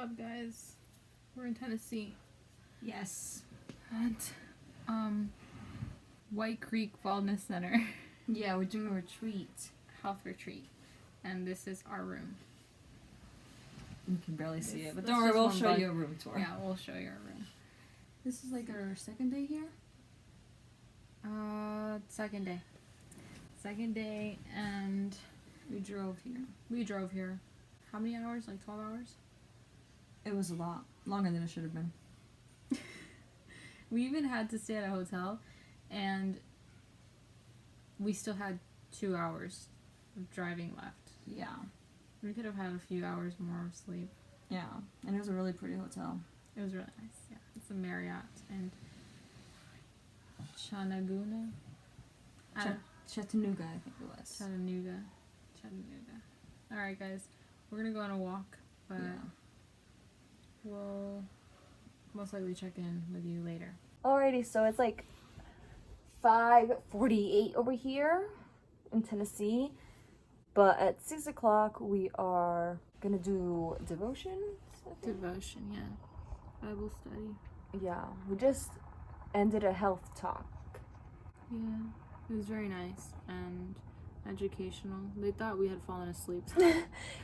up, guys? We're in Tennessee Yes. at White Creek Wellness Center Yeah, we're doing a retreat. health retreat, and this is our room. You can barely see it, but This don't worry, is we'll one show bug. you a room tour. Yeah, we'll show you our room. This is like our second day here? Second day. Second day, and We drove here. we drove here. How many hours? Like 12 hours? It was a lot. Longer than it should have been. We even had to stay at a hotel, and we still had 2 hours of driving left. Yeah. We could have had a few hours more of sleep. Yeah. And it was a really pretty hotel. It was really nice, yeah. It's a Marriott in Chattanooga. Chattanooga, I think it was. Chattanooga. Alright, guys. We're gonna go on a walk, but Yeah. we'll most likely check in with you later. Alrighty, so it's like 5:48 over here in Tennessee, but at 6 o'clock we are gonna do devotions. I think. Devotion, yeah. Bible study. Yeah, we just ended a health talk. Yeah. It was very nice and educational. They thought we had fallen asleep.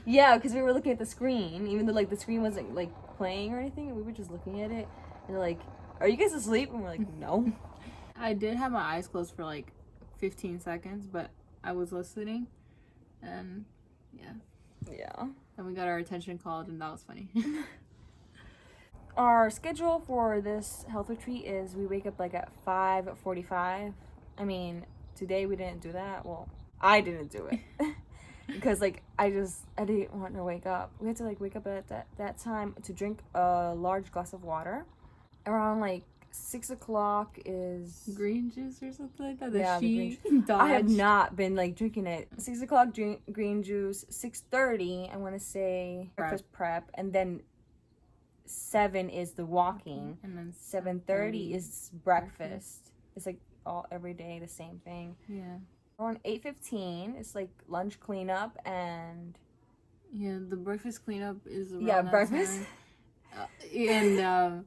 Yeah, because we were looking at the screen, even though like the screen wasn't like playing or anything, and we were just looking at it, and they're like, "Are you guys asleep?" And we're like, "No." I did have my eyes closed for like 15 seconds, but I was listening, and yeah. Yeah. And we got our attention called, and that was funny. Our schedule for this health retreat is we wake up like at 5:45. I mean, today we didn't do that. Well, I didn't do it because like I didn't want to wake up. We had to like wake up at that time to drink a large glass of water. Around like 6 o'clock is Green juice or something like that. Yeah, the green I have not been like drinking it. 6 o'clock drink green juice. 6:30 I want to say breakfast prep, and then 7 is the walking, and then 7:30 is breakfast. It's like all every day the same thing. Yeah. Around 8:15 it's like lunch cleanup, and Yeah, the breakfast cleanup is around yeah, that breakfast. time. And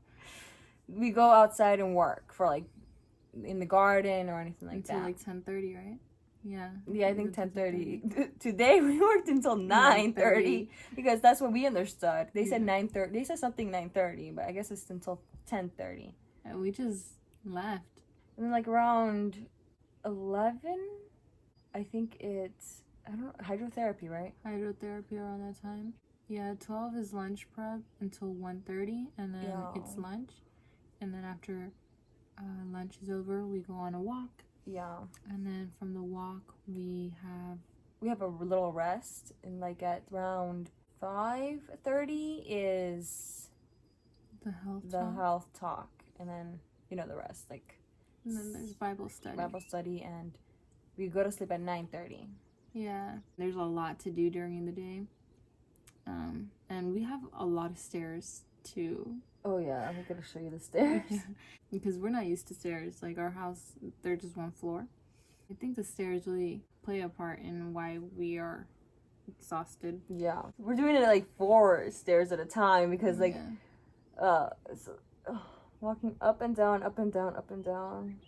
We go outside and work for like in the garden or anything like until that. like 10:30, right? Yeah. Yeah, I think 10:30. Today we worked until 9:30 because that's what we understood. They said 9:30. They said something 9:30, but I guess it's until 10:30. And we just left. And then like around 11, I think it's hydrotherapy, right? Hydrotherapy around that time. Yeah, 12 is lunch prep until 1:30, and then it's lunch. And then after lunch is over, we go on a walk. Yeah. And then from the walk, we have A little rest, and like at around 5:30 is the health the talk. health talk, and then the rest, like And then there's Bible study. and we go to sleep at 9:30. Yeah, there's a lot to do during the day. And we have a lot of stairs too. Oh yeah, I'm gonna show you the stairs. Because we're not used to stairs. Like our house, they're just one floor. I think the stairs really play a part in why we are exhausted. Yeah, we're doing it like 4 stairs at a time because like walking up and down, up and down, up and down.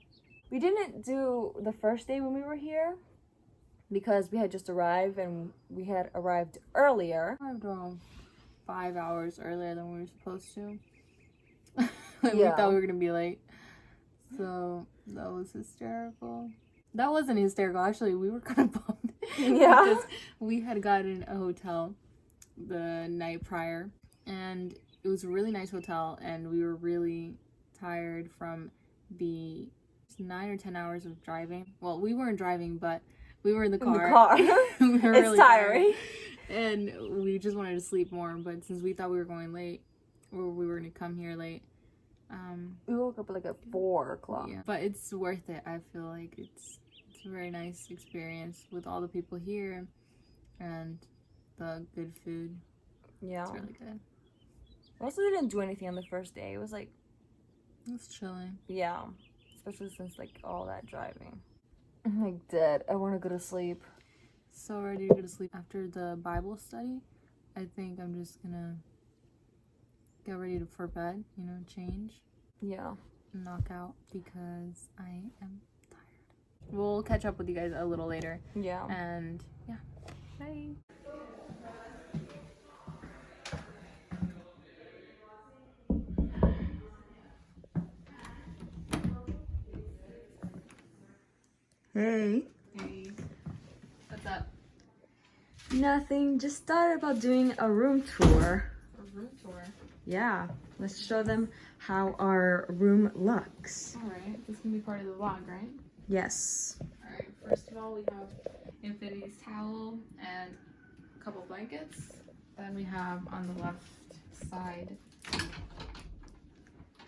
We didn't do the first day when we were here because we had just arrived, and we had arrived earlier. I arrived around 5 hours earlier than we were supposed to. We thought we were gonna be late, so that was hysterical. That wasn't hysterical, actually. We were kind of bummed. Yeah. Because we had gotten a hotel the night prior, and it was a really nice hotel, and we were really tired from the 9 or 10 hours of driving. Well, we weren't driving, but we were in the car. We were It's really tiring. tired, and we just wanted to sleep more, but since we thought we were going late, or we were going to come here late, we woke up like at 4 o'clock. yeah. But it's worth it. I feel like it's a very nice experience with all the people here and the good food. Yeah. It's really good. We also didn't do anything on the first day. It was like, It's chilling. yeah, especially since like all that driving. I'm like dead. I want to go to sleep. So ready to go to sleep after the Bible study. I think I'm just gonna get ready for bed, you know, change, Yeah. knock out because I am tired. We'll catch up with you guys a little later. Yeah. And yeah, bye. Hey. Hey, what's up? Nothing. Just thought about doing a room tour. A room tour. Yeah. Let's show them how our room looks. All right, this can be part of the vlog, right? Yes. All right. First of all, we have Infinity's towel and a couple blankets. Then we have on the left side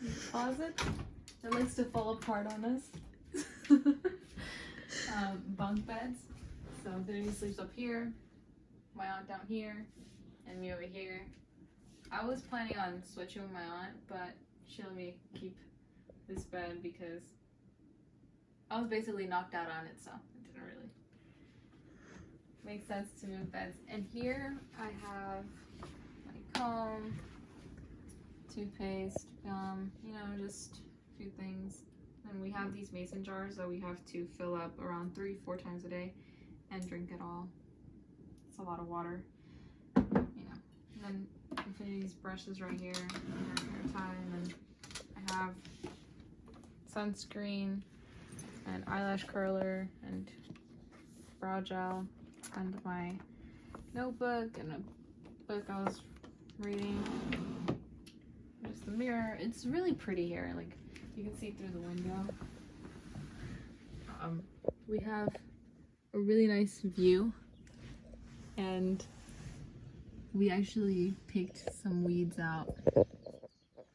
the closet that likes to fall apart on us. Bunk beds. So Infinity sleeps up here, my aunt down here, and me over here. I was planning on switching with my aunt, but she let me keep this bed because I was basically knocked out on it, so it didn't really make sense to move beds. And here I have my comb, toothpaste, gum, you know, just a few things. And we have these mason jars that we have to fill up around 3-4 times a day and drink it all. It's a lot of water, you know. And then Infinity's brushes right here, and her hair tie, and then I have sunscreen and eyelash curler and brow gel and my notebook and a book I was reading. There's the mirror. It's really pretty here. Like, you can see through the window. We have a really nice view, and we actually picked some weeds out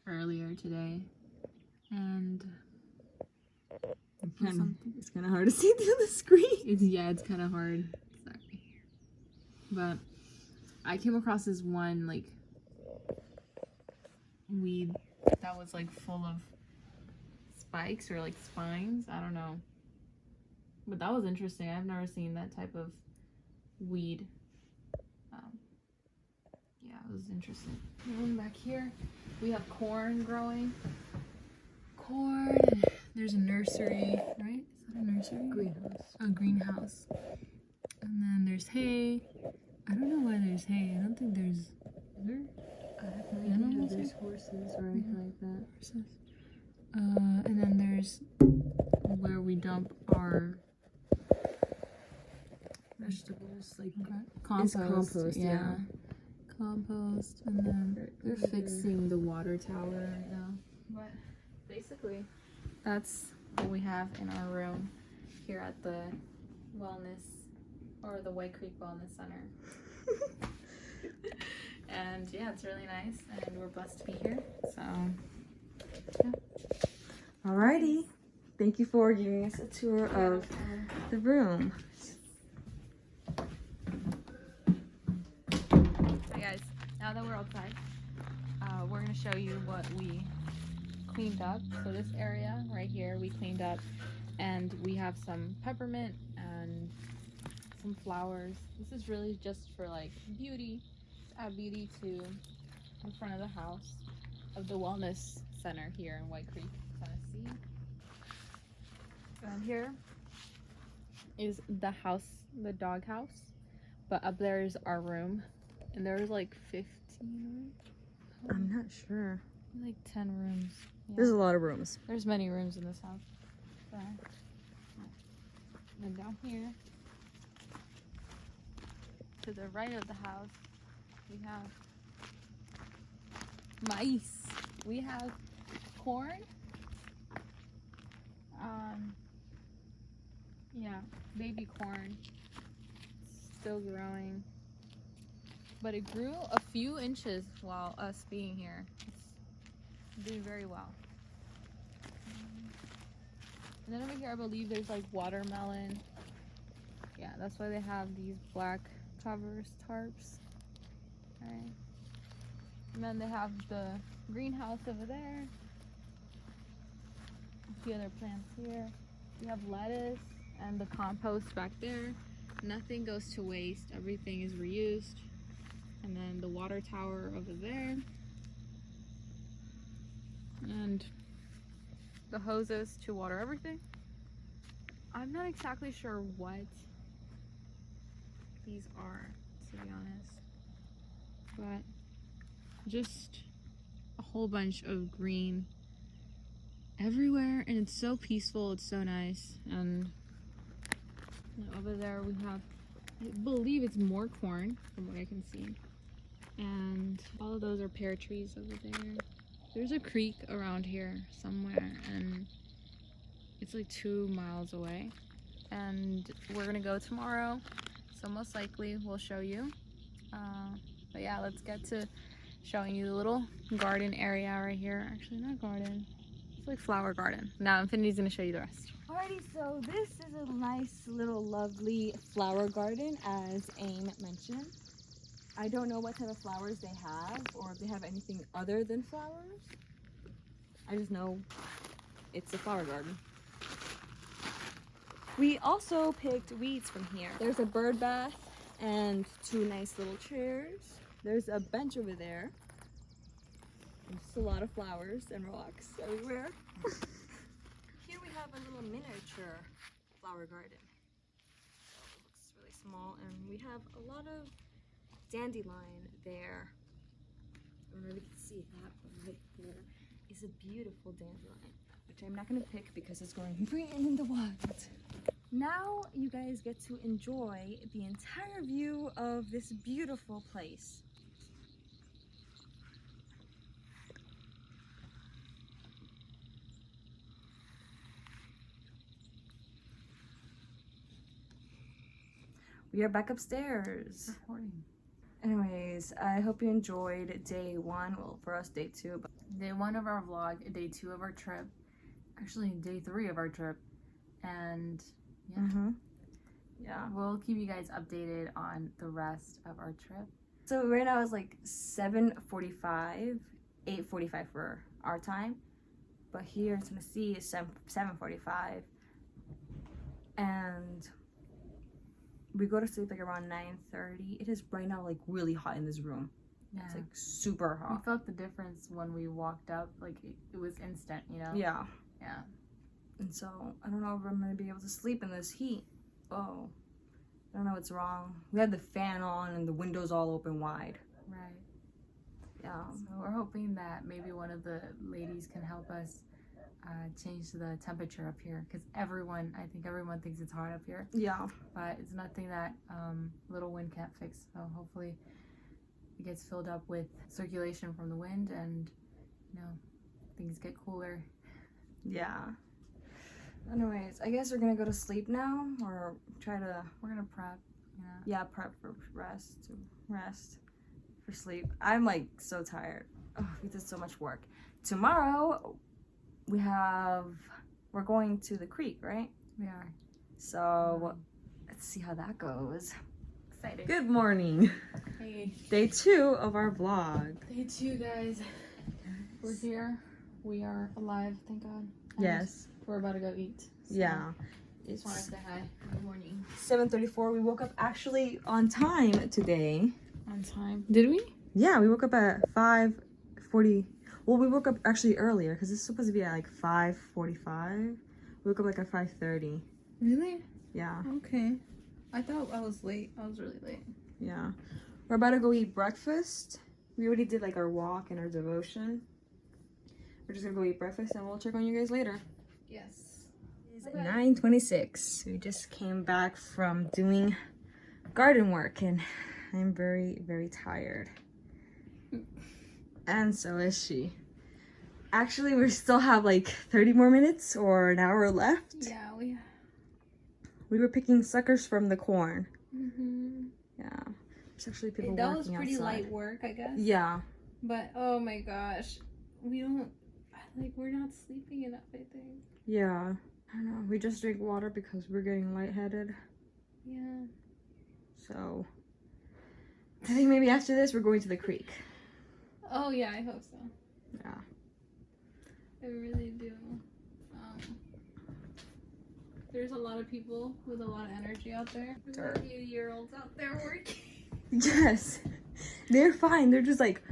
earlier today, and It's kind of hard to see through the screen. it's kind of hard. Sorry, but I came across this one like weed that was like full of spikes or like spines. I don't know, but that was interesting. I've never seen that type of weed. Yeah, it was interesting. And back here we have corn growing. Corn. There's a nursery, right? Is that a nursery? Greenhouse. A greenhouse. And then there's hay. I don't know why there's hay. I don't think there's. Is there? I have no Animals idea. here? There's horses or anything like that. Horses. And then there's where we dump our Vegetables, like compost. compost, yeah. Compost. And then they're fixing the water tower right now. But basically, that's what we have in our room here at the wellness, or the White Creek Wellness Center. And yeah, it's really nice, and we're blessed to be here. So, yeah. Alrighty. Thank you for giving us a tour of the room. Hi guys, now that we're outside, we're gonna show you what we cleaned up. So this area right here we cleaned up, and we have some peppermint and some flowers. This is really just for like beauty, to add beauty to the front of the house of the wellness center here in White Creek, Tennessee. And here is the house, the dog house, but up there is our room, and there's like 15 rooms. I'm not sure. Like 10 rooms. Yeah. There's a lot of rooms. There's many rooms in this house. There. And down here, to the right of the house, we have mice. We have corn. Yeah, baby corn. Still growing. But it grew a few inches while us being here. It's doing very well. And then over here, I believe there's like watermelon. Yeah, that's why they have these black covers, tarps. Alright. And then they have the greenhouse over there. A few other plants here. We have lettuce and the compost back there. Nothing goes to waste. Everything is reused. And then the water tower over there. and the hoses to water everything. I'm not exactly sure what these are, to be honest, but just a whole bunch of green everywhere, and it's so peaceful. It's so nice. And over there we have, I believe it's more corn from what I can see, and all of those are pear trees over there. There's a creek around here somewhere, and it's like 2 miles away, and we're gonna go tomorrow, so most likely we'll show you. But yeah, let's get to showing you the little garden area right here. Actually, not garden, it's like flower garden. Now Infinity's gonna show you the rest. Alrighty, so this is a nice little lovely flower garden, as Aim mentioned. I don't know what type of flowers they have, or if they have anything other than flowers. I just know it's a flower garden. We also picked weeds from here. There's a bird bath and 2 nice little chairs. There's a bench over there. There's just a lot of flowers and rocks everywhere. Here we have a little miniature flower garden. So it looks really small, and we have a lot of dandelion there. I don't know if you can see that, but right there is a beautiful dandelion, which I'm not going to pick because it's going right in the wild. Now you guys get to enjoy the entire view of this beautiful place. We are back upstairs. Recording. Anyways, I hope you enjoyed day 1. Well, for us, day 2. But Day 1 of our vlog, day 2 of our trip, actually day 3 of our trip, and yeah, yeah. we'll keep you guys updated on the rest of our trip. So right now it's like 7:45, 8:45 for our time, but here in Tennessee is 7:45, and we go to sleep like around 9:30. It is right now like really hot in this room. Yeah. It's like super We hot. felt the difference when we walked up, like it was instant, you know? Yeah. Yeah. And so I don't know if I'm gonna be able to sleep in this heat. Oh, I don't know what's wrong. We had the fan on and the windows all open wide. Right. Yeah. So we're hoping that maybe one of the ladies can help us change the temperature up here, because I think everyone thinks it's hot up here, Yeah. but it's nothing that little wind can't fix. So hopefully it gets filled up with circulation from the wind, and you know, things get cooler. Yeah. Anyways, I guess we're gonna go to sleep now, or try to, We're gonna prep. Yeah. prep for rest for sleep. I'm like so tired. Oh, we did so much work. Tomorrow we're going to the creek, right? We are So let's see how that goes. excited. Good morning. Hey, Day 2 of our vlog. day 2, guys. We're here. We are alive, thank God. And Yes. we're about to go eat. So Yeah. Just wanted to say hi. Good morning. 7:34. We woke up actually on time today. On time. Did we? Yeah, we woke up at 5:40. Well, we woke up actually earlier because it's supposed to be at like 5:45. We woke up like at 5:30. Really? Yeah. Okay. I thought I was late. I was really late. Yeah. We're about to go eat breakfast. We already did like our walk and our devotion. We're just gonna go eat breakfast and we'll check on you guys later. Yes. It's 9:26. We just came back from doing garden work and I'm very, very tired. And so is she. Actually, we still have like 30 more minutes or an hour left. Yeah, We were picking suckers from the corn. Mm-hmm. Yeah. There's actually people That working was pretty outside. light work, I guess. Yeah. But oh my gosh, we're not sleeping enough, I think. Yeah. I don't know. We just drink water because we're getting lightheaded. Yeah. So I think maybe after this we're going to the creek. Oh yeah, I hope so. Yeah. I really do. There's a lot of people with a lot of energy out there. There's a few year-olds out there working. Yes. They're fine. They're just like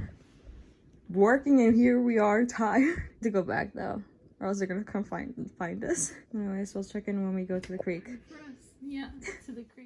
working and here we are tired. To go back though, or else they're gonna come find us. Anyways, we'll check in when we go to the creek. For us. Yeah, to the creek.